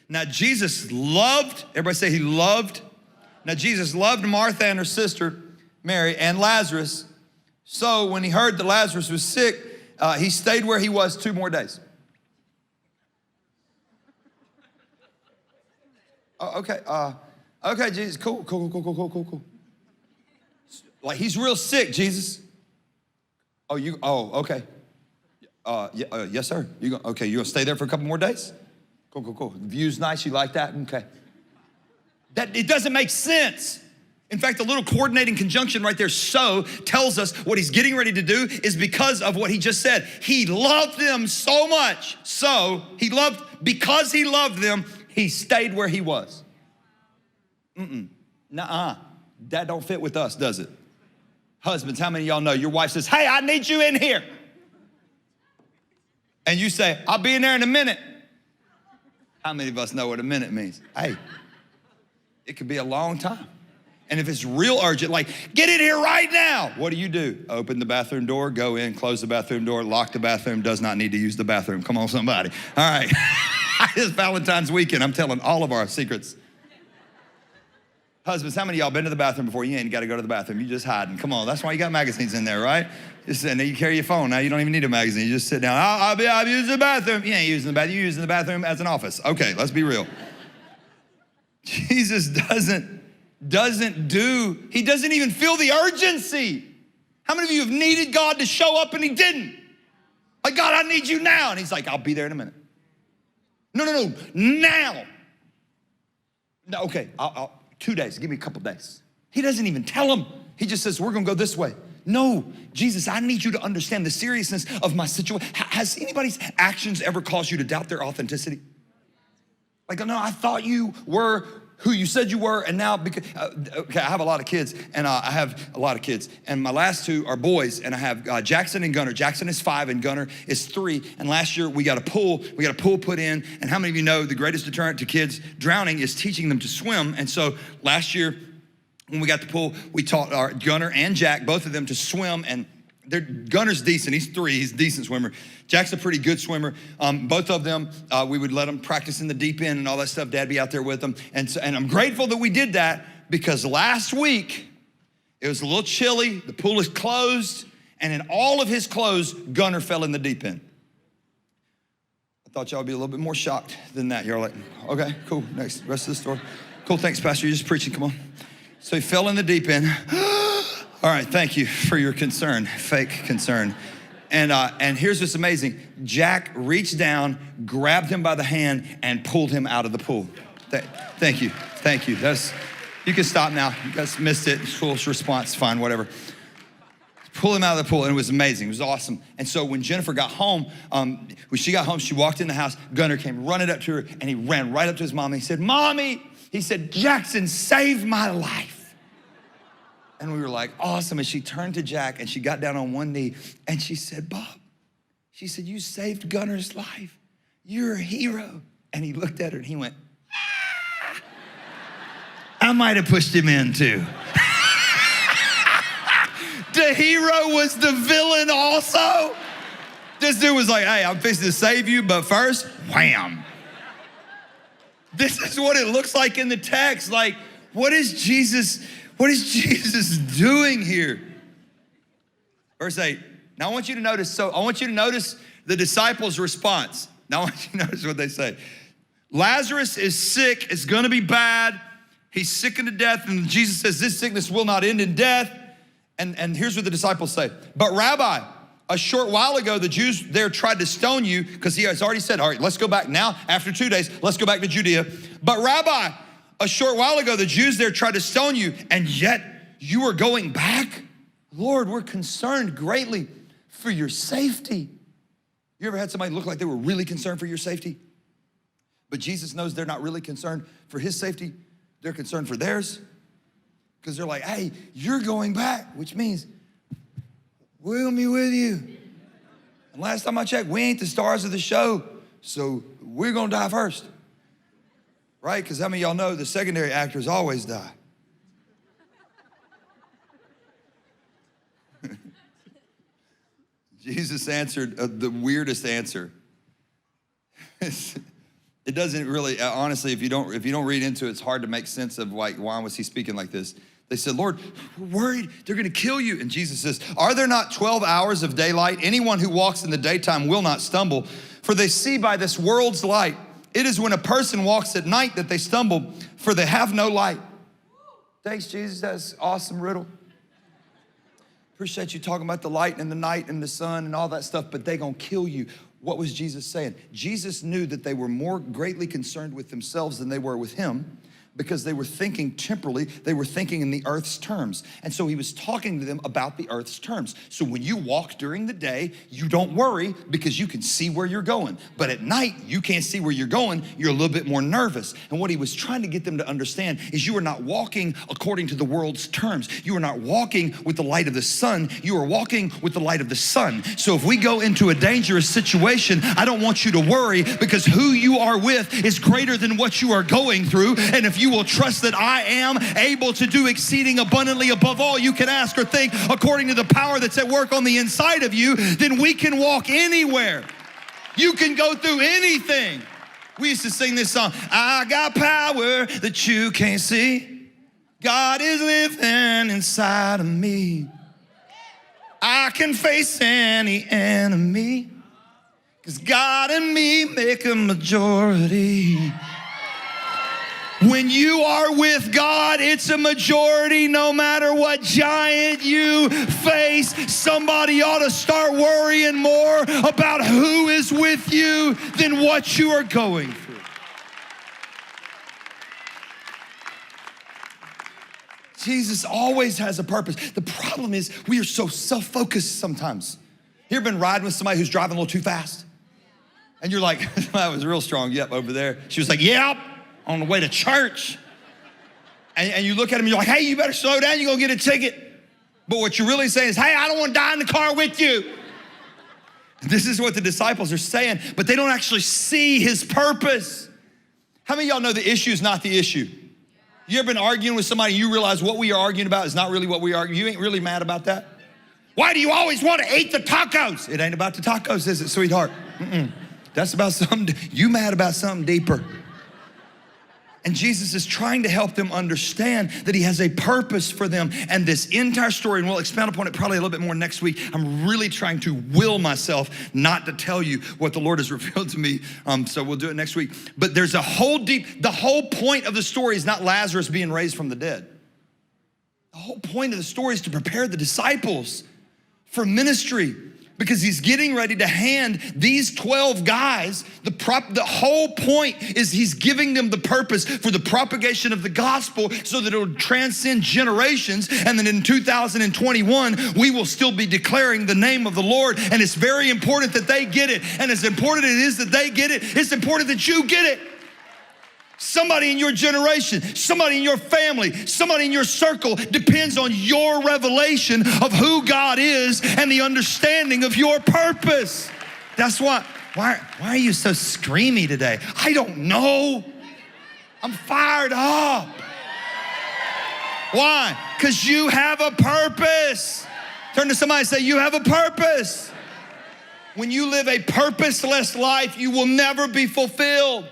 Now Jesus loved, everybody say he loved. Now Jesus loved Martha and her sister, Mary, and Lazarus. So when he heard that Lazarus was sick, he stayed where he was 2 more days. Oh, okay, okay, Jesus, cool. Like he's real sick, Jesus. Okay. Yes, sir. Okay, you're gonna stay there for a couple more days? Cool. The view's nice, you like that? Okay. It doesn't make sense. In fact, the little coordinating conjunction right there, so, tells us what he's getting ready to do is because of what he just said. He loved them so much. So, because he loved them, he stayed where he was. Nuh-uh. That don't fit with us, does it? Husbands, how many of y'all know your wife says, hey, I need you in here. And you say, I'll be in there in a minute. How many of us know what a minute means? Hey, it could be a long time. And if it's real urgent, like, get in here right now. What do? Open the bathroom door, go in, close the bathroom door, lock the bathroom, does not need to use the bathroom. Come on, somebody. All right. It's Valentine's weekend. I'm telling all of our secrets. Husbands, how many of y'all been to the bathroom before? You ain't got to go to the bathroom. You just hiding. Come on. That's why you got magazines in there, right? And then you carry your phone. Now you don't even need a magazine. You just sit down. I'll use the bathroom. You ain't using the bathroom. You're using the bathroom as an office. Okay, let's be real. Jesus doesn't even feel the urgency. How many of you have needed God to show up and he didn't? Like, God, I need you now. And he's like, I'll be there in a minute. No, now. No, okay, I'll 2 days, give me a couple days. He doesn't even tell him. He just says, we're gonna go this way. No, Jesus, I need you to understand the seriousness of my situation. Has anybody's actions ever caused you to doubt their authenticity? Like, no, I thought you were who you said you were, and now, because, okay, I have a lot of kids, and and my last 2 are boys, and I have Jackson and Gunner. Jackson is 5, and Gunner is 3, and last year we got a pool put in, and how many of you know the greatest deterrent to kids drowning is teaching them to swim? And so last year, when we got the pool, we taught our Gunner and Jack, both of them, to swim, and Gunner's decent, he's 3, he's a decent swimmer. Jack's a pretty good swimmer. Both of them, we would let them practice in the deep end and all that stuff. Dad be out there with them. And I'm grateful that we did that because last week, it was a little chilly, the pool is closed, and in all of his clothes, Gunner fell in the deep end. I thought y'all would be a little bit more shocked than that. You're like, okay, cool, next, rest of the story. Cool, thanks, Pastor, you're just preaching, come on. So he fell in the deep end. All right, thank you for your concern, fake concern. And here's what's amazing. Jack reached down, grabbed him by the hand, and pulled him out of the pool. Thank you. You can stop now. You guys missed it. Cool response, fine, whatever. Pull him out of the pool, and it was amazing. It was awesome. And so when Jennifer got home, she walked in the house. Gunner came running up to her, and he ran right up to his mom, and he said, Mommy, he said, Jackson saved my life. And we were like, awesome. And she turned to Jack and she got down on one knee and she said, Bob, she said, you saved Gunner's life. You're a hero. And he looked at her and he went, ah. I might have pushed him in too. The hero was the villain also. This dude was like, hey, I'm fixing to save you, but first, wham. This is what it looks like in the text. Like, what is Jesus doing here? Verse 8. Now I want you to notice the disciples' response. Now I want you to notice what they say. Lazarus is sick, it's gonna be bad. He's sick unto death, and Jesus says this sickness will not end in death. And here's what the disciples say. But Rabbi, a short while ago, the Jews there tried to stone you because he has already said, all right, let's go back now. After 2 days, let's go back to Judea. But Rabbi, a short while ago, the Jews there tried to stone you, and yet you are going back? Lord, we're concerned greatly for your safety. You ever had somebody look like they were really concerned for your safety? But Jesus knows they're not really concerned for his safety. They're concerned for theirs. Because they're like, hey, you're going back, which means we'll be with you. And last time I checked, we ain't the stars of the show, so we're gonna die first. Right? Because how many of y'all know the secondary actors always die? Jesus answered the weirdest answer. It doesn't really, honestly, if you don't read into it, it's hard to make sense of like, why was he speaking like this? They said, Lord, we're worried they're gonna kill you. And Jesus says, are there not 12 hours of daylight? Anyone who walks in the daytime will not stumble, for they see by this world's light. It is when a person walks at night that they stumble, for they have no light. Thanks, Jesus, that's an awesome riddle. Appreciate you talking about the light and the night and the sun and all that stuff, but they gonna kill you. What was Jesus saying? Jesus knew that they were more greatly concerned with themselves than they were with him, because they were thinking temporally, they were thinking in the earth's terms. And so he was talking to them about the earth's terms. So when you walk during the day, you don't worry because you can see where you're going. But at night, you can't see where you're going, you're a little bit more nervous. And what he was trying to get them to understand is you are not walking according to the world's terms. You are not walking with the light of the sun, you are walking with the light of the sun. So if we go into a dangerous situation, I don't want you to worry, because who you are with is greater than what you are going through. And if you will trust that I am able to do exceeding abundantly above all you can ask or think, according to the power that's at work on the inside of you, then we can walk anywhere. You can go through anything. We used to sing this song, I got power that you can't see. God is living inside of me. I can face any enemy, 'cause God and me make a majority. When you are with God, it's a majority no matter what giant you face. Somebody ought to start worrying more about who is with you than what you are going through. Jesus always has a purpose. The problem is we are so self-focused sometimes. You ever been riding with somebody who's driving a little too fast? And you're like, that was real strong, yep, over there. She was like, yep, on the way to church. And you look at him and you're like, hey, you better slow down, you're gonna get a ticket. But what you're really saying is, hey, I don't wanna die in the car with you. This is what the disciples are saying, but they don't actually see his purpose. How many of y'all know the issue is not the issue? You ever been arguing with somebody and you realize what we are arguing about is not really what we are arguing? You ain't really mad about that? Why do you always want to eat the tacos? It ain't about the tacos, is it, sweetheart? That's about something, you mad about something deeper. And Jesus is trying to help them understand that he has a purpose for them. And this entire story, and we'll expound upon it probably a little bit more next week. I'm really trying to will myself not to tell you what the Lord has revealed to me. So we'll do it next week. But there's the whole point of the story is not Lazarus being raised from the dead. The whole point of the story is to prepare the disciples for ministry, because he's getting ready to hand these 12 guys, the whole point is he's giving them the purpose for the propagation of the gospel so that it will transcend generations. And then in 2021, we will still be declaring the name of the Lord. And it's very important that they get it. And as important it is that they get it, it's important that you get it. Somebody in your generation, somebody in your family, somebody in your circle depends on your revelation of who God is and the understanding of your purpose. That's why are you so screamy today? I don't know. I'm fired up. Why? Because you have a purpose. Turn to somebody and say, you have a purpose. When you live a purposeless life, you will never be fulfilled.